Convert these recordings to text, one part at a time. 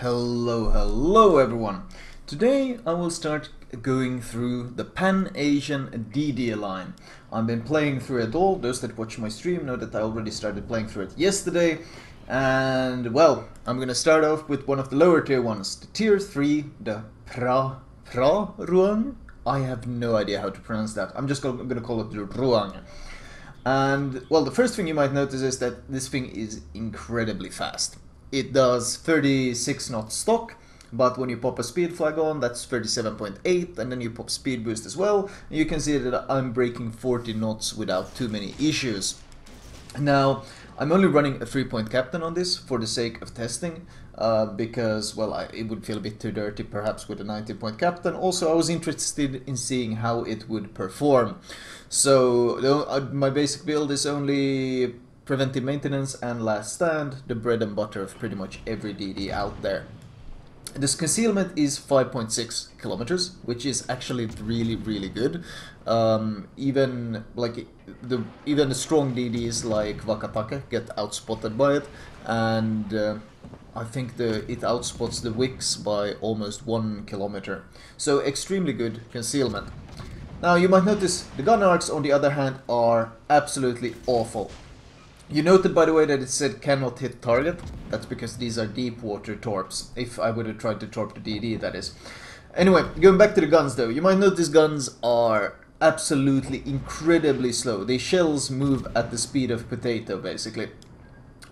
Hello everyone. Today I will start going through the Pan-Asian DD line. I've been playing through it all. Those that watch my stream know that I already started playing through it yesterday. And well, I'm gonna start off with one of the lower tier ones. The tier 3, the Phra Ruang? I have no idea how to pronounce that. I'm just gonna call it the Ruang. And well, the first thing you might notice is that this thing is incredibly fast. It does 36 knots stock, but when you pop a speed flag on, that's 37.8, and then you pop speed boost as well, and you can see that I'm breaking 40 knots without too many issues. Now, I'm only running a 3-point captain on this for the sake of testing, because, well, it would feel a bit too dirty perhaps with a 19-point captain. Also, I was interested in seeing how it would perform. So, my basic build is only preventive maintenance and last stand, the bread and butter of pretty much every DD out there. This concealment is 5.6 kilometers, which is actually really good. Even the strong DDs like Wakatake get outspotted by it, and I think it outspots the WiPs by almost 1 kilometer. So extremely good concealment. Now you might notice the gun arcs on the other hand are absolutely awful. You noted, by the way, that it said cannot hit target. That's because these are Deepwater torps. If I would have tried to torp the DD, that is. Anyway, going back to the guns though, you might notice guns are absolutely incredibly slow. The shells move at the speed of potato, basically.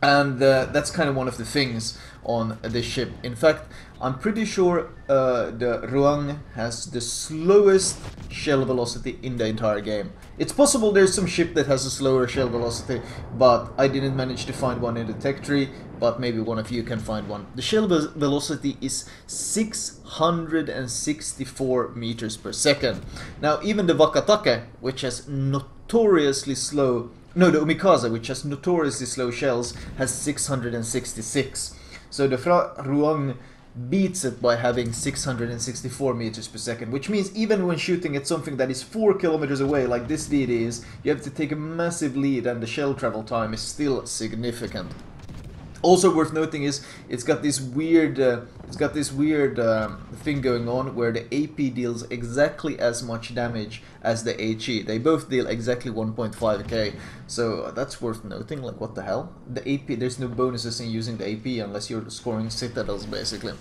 And that's kind of one of the things on this ship. In fact, I'm pretty sure the Ruang has the slowest shell velocity in the entire game. It's possible there's some ship that has a slower shell velocity, but I didn't manage to find one in the tech tree, but maybe one of you can find one. The shell velocity is 664 meters per second. Now, even the Wakatake, which has notoriously slow... No, the Umikaze, which has notoriously slow shells, has 666. So the Phra Ruang beats it by having 664 meters per second, which means even when shooting at something that is 4 kilometers away, like this DD is, you have to take a massive lead and the shell travel time is still significant. Also worth noting is it's got this weird thing going on where the AP deals exactly as much damage as the HE. They both deal exactly 1.5k, so that's worth noting. Like, what the hell? The AP, there's no bonuses in using the AP unless you're scoring citadels, basically.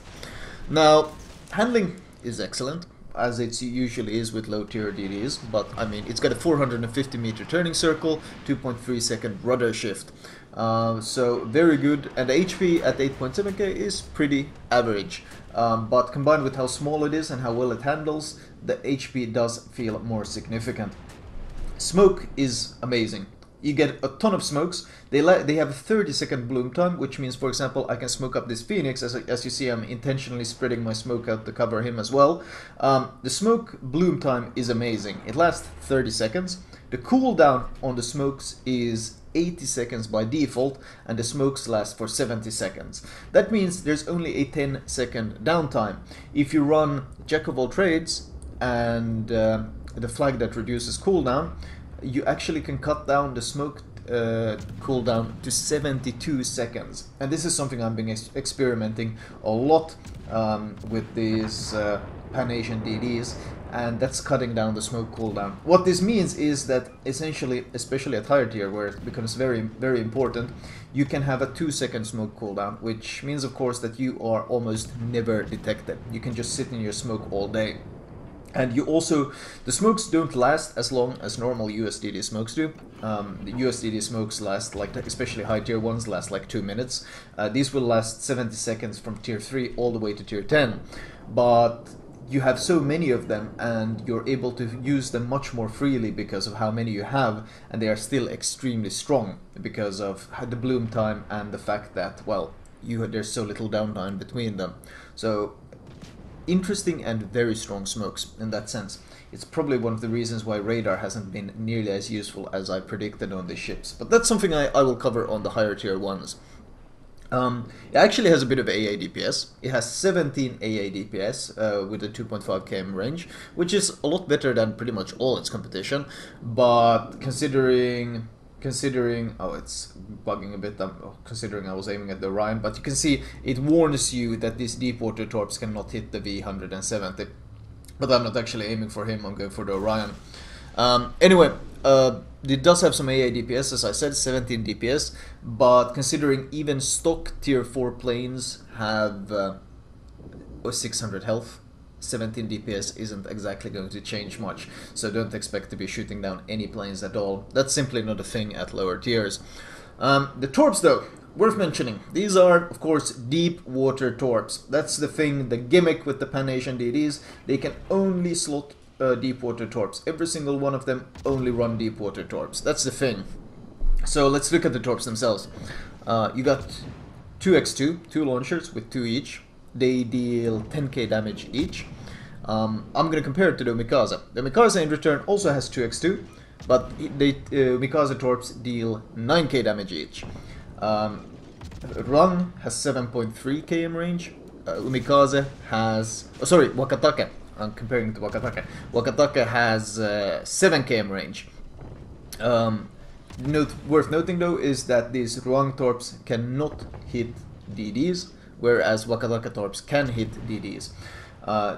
Now, handling is excellent, as it usually is with low tier DDs, but I mean, it's got a 450 meter turning circle, 2.3 second rudder shift. So very good, and the HP at 8.7k is pretty average, but combined with how small it is and how well it handles, the HP does feel more significant. Smoke is amazing. You get a ton of smokes. They have a 30-second bloom time, which means, for example, I can smoke up this Phoenix. As you see, I'm intentionally spreading my smoke out to cover him as well. The smoke bloom time is amazing. It lasts 30 seconds. The cooldown on the smokes is 80 seconds by default, and the smokes last for 70 seconds. That means there's only a 10-second downtime. If you run Jack of all trades and the flag that reduces cooldown, you actually can cut down the smoke cooldown to 72 seconds. And this is something I've been experimenting a lot with these Pan-Asian DDs, and that's cutting down the smoke cooldown. What this means is that essentially, especially at higher tier where it becomes very important, you can have a 2-second smoke cooldown, which means of course that you are almost never detected. You can just sit in your smoke all day. And you also, the smokes don't last as long as normal USDD smokes do. The USDD smokes last, like, especially high tier ones, last like 2 minutes. These will last 70 seconds from tier 3 all the way to tier 10. But you have so many of them and you're able to use them much more freely because of how many you have, and they are still extremely strong because of the bloom time and the fact that, well, there's so little downtime between them. So interesting and very strong smokes in that sense. It's probably one of the reasons why radar hasn't been nearly as useful as I predicted on these ships, but that's something I will cover on the higher tier ones. It actually has a bit of AA DPS. It has 17 AA DPS with a 2.5 km range, which is a lot better than pretty much all its competition, but considering considering, oh, it's bugging a bit, considering I was aiming at the Orion, but you can see it warns you that these Deepwater torps cannot hit the V170, but I'm not actually aiming for him, I'm going for the Orion. Anyway, it does have some AA DPS, as I said, 17 DPS, but considering even stock tier 4 planes have 600 health, 17 DPS isn't exactly going to change much, so don't expect to be shooting down any planes at all. That's simply not a thing at lower tiers. The torps, though, worth mentioning. These are, of course, deep water torps. That's the thing, the gimmick with the Pan-Asian DDs. They can only slot deep water torps. Every single one of them only run deep water torps. That's the thing. So let's look at the torps themselves. You got 2x2, 2 launchers with 2 each. They deal 10k damage each. I'm going to compare it to the Mikasa. The Mikasa in return also has 2x2, but Mikasa torps deal 9k damage each. Run has 7.3 km range. Mikasa has... Oh, sorry, Wakatake. I'm comparing to Wakatake. Wakatake has 7 km range. Worth noting though is that these Ruang torps cannot hit DDs, whereas Wakatake torps can hit DDs.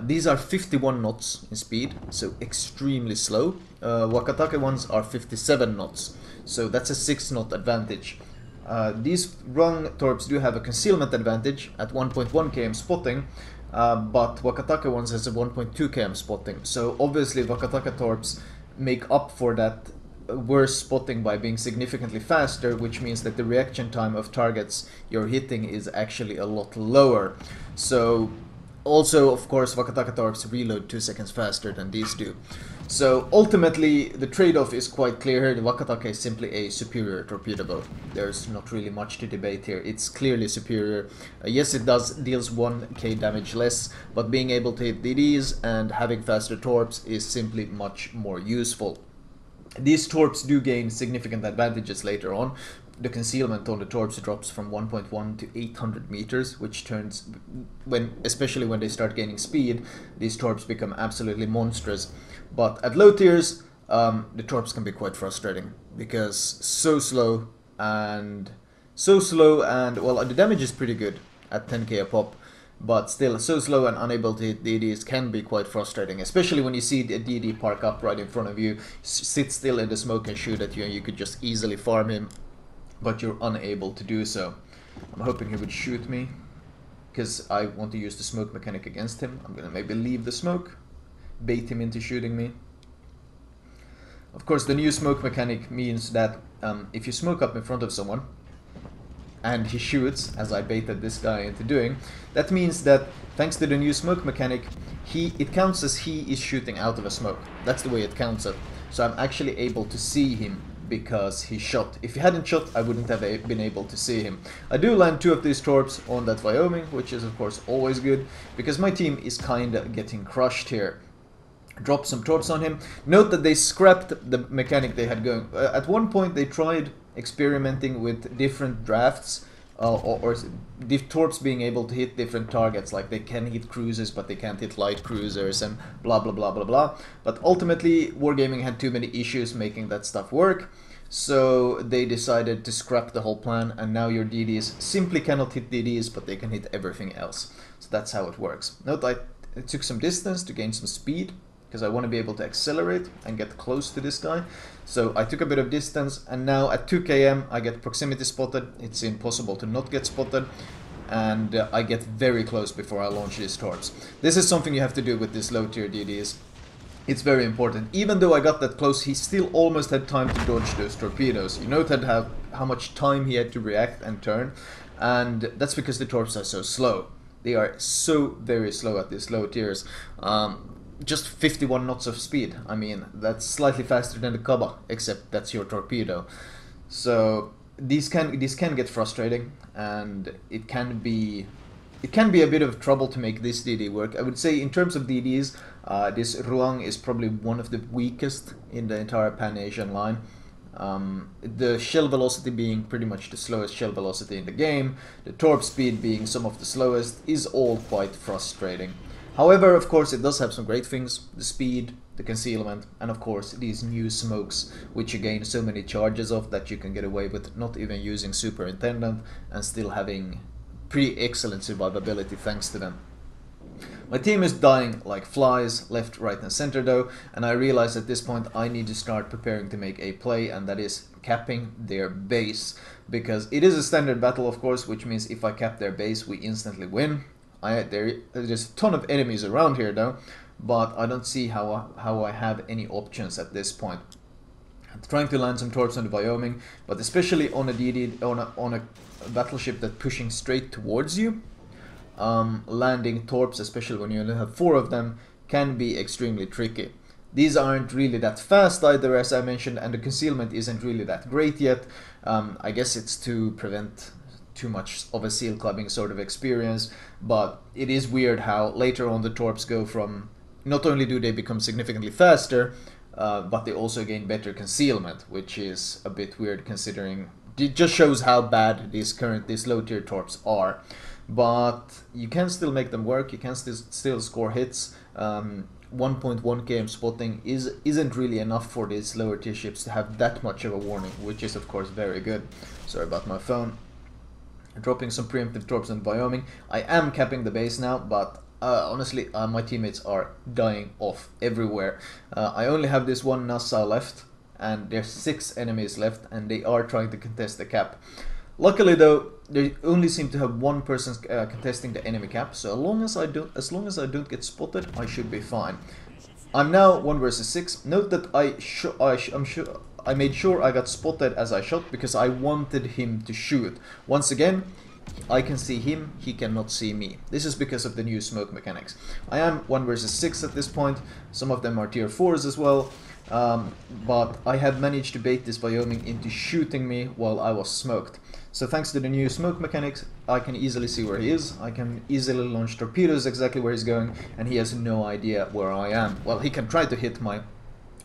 These are 51 knots in speed, so extremely slow. Wakatake ones are 57 knots, so that's a 6 knot advantage. These Ruang torps do have a concealment advantage at 1.1 km spotting, but Wakatake ones has a 1.2 km spotting, so obviously Wakatake torps make up for that worse spotting by being significantly faster, which means that the reaction time of targets you're hitting is actually a lot lower. So also, of course, Wakatake torps reload 2 seconds faster than these do. So ultimately, the trade-off is quite clear here. The Wakatake is simply a superior torpedo boat. There's not really much to debate here. It's clearly superior. Yes, it deals 1k damage less, but being able to hit DDs and having faster torps is simply much more useful. These torps do gain significant advantages later on. The concealment on the torps drops from 1.1 to 800 meters, which turns, especially when they start gaining speed, these torps become absolutely monstrous. But at low tiers, the torps can be quite frustrating, because so slow and well, the damage is pretty good at 10k a pop, but still so slow and unable to hit DDs can be quite frustrating, especially when you see the DD park up right in front of you, sit still in the smoke and shoot at you, and you could just easily farm him, but you're unable to do so. I'm hoping he would shoot me, because I want to use the smoke mechanic against him. I'm gonna maybe leave the smoke, bait him into shooting me. Of course, the new smoke mechanic means that if you smoke up in front of someone, and he shoots, as I baited this guy into doing, that means that thanks to the new smoke mechanic, it counts as he is shooting out of a smoke. That's the way it counts it. So I'm actually able to see him because he shot. If he hadn't shot, I wouldn't have been able to see him. I do land 2 of these torps on that Wyoming, which is of course always good, because my team is kinda getting crushed here. Drop some torps on him. Note that they scrapped the mechanic they had going. At one point they tried experimenting with different drafts, or torps being able to hit different targets, like they can hit cruisers but they can't hit light cruisers and blah blah blah blah blah. But ultimately Wargaming had too many issues making that stuff work, so they decided to scrap the whole plan, and now your DDs simply cannot hit DDs, but they can hit everything else. So that's how it works. Note I took some distance to gain some speed, because I want to be able to accelerate and get close to this guy. So I took a bit of distance, and now at 2 km I get proximity spotted. It's impossible to not get spotted, and I get very close before I launch these torps. This is something you have to do with these low tier DDs. It's very important. Even though I got that close, he still almost had time to dodge those torpedoes. You noted how much time he had to react and turn, and that's because the torps are so slow. They are so very slow at these low tiers. Just 51 knots of speed. I mean, that's slightly faster than the Kaba, except that's your torpedo. So these can get frustrating, and it can be a bit of trouble to make this DD work. I would say in terms of DDs, this Ruang is probably one of the weakest in the entire Pan-Asian line. The shell velocity being pretty much the slowest shell velocity in the game, the torp speed being some of the slowest, is all quite frustrating. However, of course, it does have some great things: the speed, the concealment, and of course these new smokes, which you gain so many charges of that you can get away with not even using superintendent and still having pretty excellent survivability thanks to them. My team is dying like flies, left, right, and center though, and I realize at this point I need to start preparing to make a play, and that is capping their base. Because it is a standard battle, of course, which means if I cap their base, we instantly win. There's a ton of enemies around here though, but I don't see how I have any options at this point. I'm trying to land some torps on the Wyoming, but especially on a DD, on a battleship that's pushing straight towards you. Landing torps, especially when you only have 4 of them, can be extremely tricky. These aren't really that fast either, as I mentioned, and the concealment isn't really that great yet. I guess it's to prevent too much of a seal clubbing sort of experience, but it is weird how later on the torps go from, not only do they become significantly faster, but they also gain better concealment, which is a bit weird considering it just shows how bad these low tier torps are. But you can still make them work, you can still score hits. 1.1 km spotting isn't really enough for these lower tier ships to have that much of a warning, which is of course very good. Sorry about my phone. Dropping some preemptive torps on Wyoming. I am capping the base now, but honestly my teammates are dying off everywhere. I only have this one Nassau left, and there's 6 enemies left, and they are trying to contest the cap. Luckily though, they only seem to have 1 person contesting the enemy cap, so as long as I don't get spotted, I should be fine. I'm now 1 versus 6. Note that I made sure I got spotted as I shot because I wanted him to shoot. Once again, I can see him, he cannot see me. This is because of the new smoke mechanics. I am 1 versus 6 at this point. Some of them are tier 4s as well. But I had managed to bait this Wyoming into shooting me while I was smoked. So thanks to the new smoke mechanics, I can easily see where he is, I can easily launch torpedoes exactly where he's going, and he has no idea where I am. Well, he can try to hit my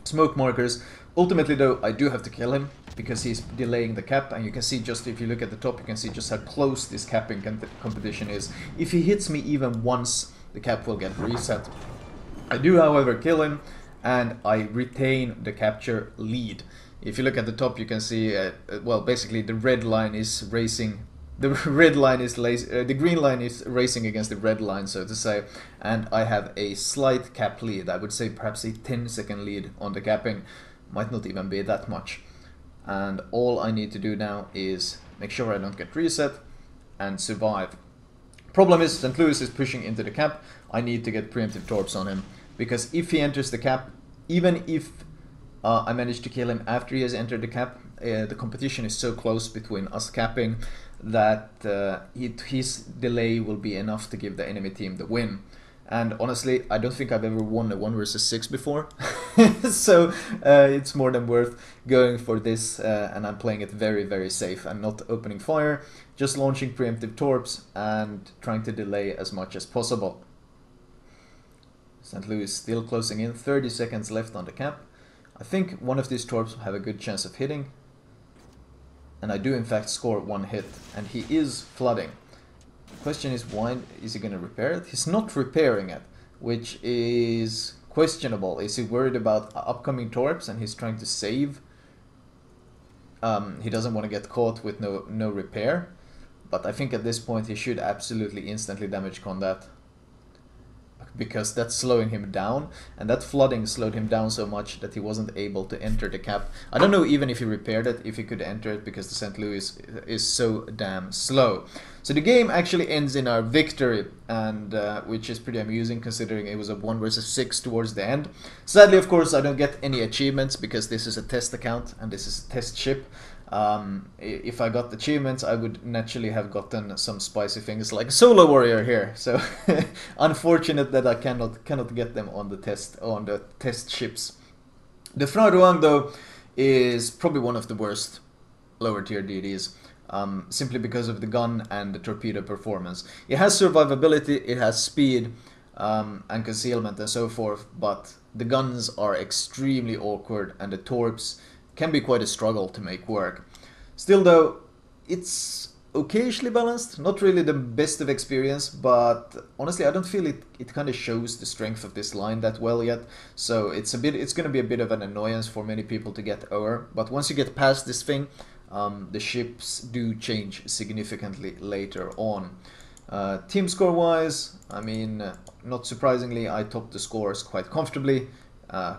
smoke markers. Ultimately though, I do have to kill him, because he's delaying the cap, and you can see just, if you look at the top, you can see just how close this capping competition is. If he hits me even once, the cap will get reset. I do, however, kill him, and I retain the capture lead. If you look at the top, you can see, well, basically the red line is racing. The green line is racing against the red line, so to say, and I have a slight cap lead. I would say perhaps a 10-second lead on the capping, might not even be that much. And all I need to do now is make sure I don't get reset and survive. Problem is, St. Louis is pushing into the cap. I need to get preemptive torps on him, because if he enters the cap, even if I manage to kill him after he has entered the cap, the competition is so close between us capping that his delay will be enough to give the enemy team the win. And honestly, I don't think I've ever won a 1 versus 6 before, so it's more than worth going for this, and I'm playing it very, very safe. I'm not opening fire, just launching preemptive torps and trying to delay as much as possible. St. Louis still closing in, 30 seconds left on the cap. I think one of these torps will have a good chance of hitting, and I do in fact score 1 hit, and he is flooding. The question is, why is he going to repair it? He's not repairing it, which is questionable. Is he worried about upcoming torps and he's trying to save? He doesn't want to get caught with no repair, but I think at this point he should absolutely instantly damage combat, because that's slowing him down, and that flooding slowed him down so much that he wasn't able to enter the cap. I don't know even if he repaired it, if he could enter it, because the St. Louis is so damn slow. So the game actually ends in our victory, and which is pretty amusing considering it was a 1 versus 6 towards the end. Sadly, of course, I don't get any achievements because this is a test account and this is a test ship. If I got achievements, I would naturally have gotten some spicy things like Solo Warrior here. So unfortunate that I cannot get them on the test ships. The Phra Ruang though is probably one of the worst lower tier DDs. Simply because of the gun and the torpedo performance. It has survivability, it has speed and concealment and so forth, but the guns are extremely awkward and the torps can be quite a struggle to make work. Still though, it's occasionally balanced, not really the best of experience, but honestly I don't feel it kind of shows the strength of this line that well yet, so it's going to be a bit of an annoyance for many people to get over, but once you get past this thing, the ships do change significantly later on. Team score wise, I mean, not surprisingly, I topped the scores quite comfortably,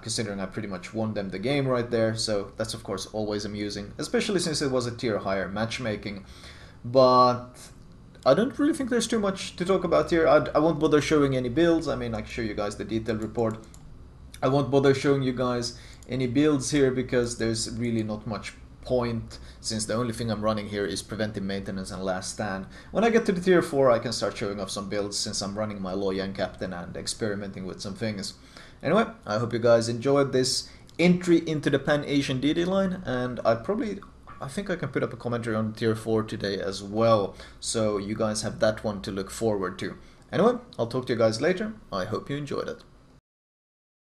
considering I pretty much won them the game right there, so that's of course always amusing, especially since it was a tier higher matchmaking. But I don't really think there's too much to talk about here. I won't bother showing any builds. I mean, I can show you guys the detailed report. I won't bother showing you guys any builds here because there's really not much point, since the only thing I'm running here is preventive maintenance and last stand. When I get to the tier 4 I can start showing off some builds, since I'm running my Loyang captain and experimenting with some things. Anyway, I hope you guys enjoyed this entry into the Pan-Asian DD line, and I think I can put up a commentary on tier 4 today as well, so you guys have that one to look forward to. Anyway, I'll talk to you guys later. I hope you enjoyed it.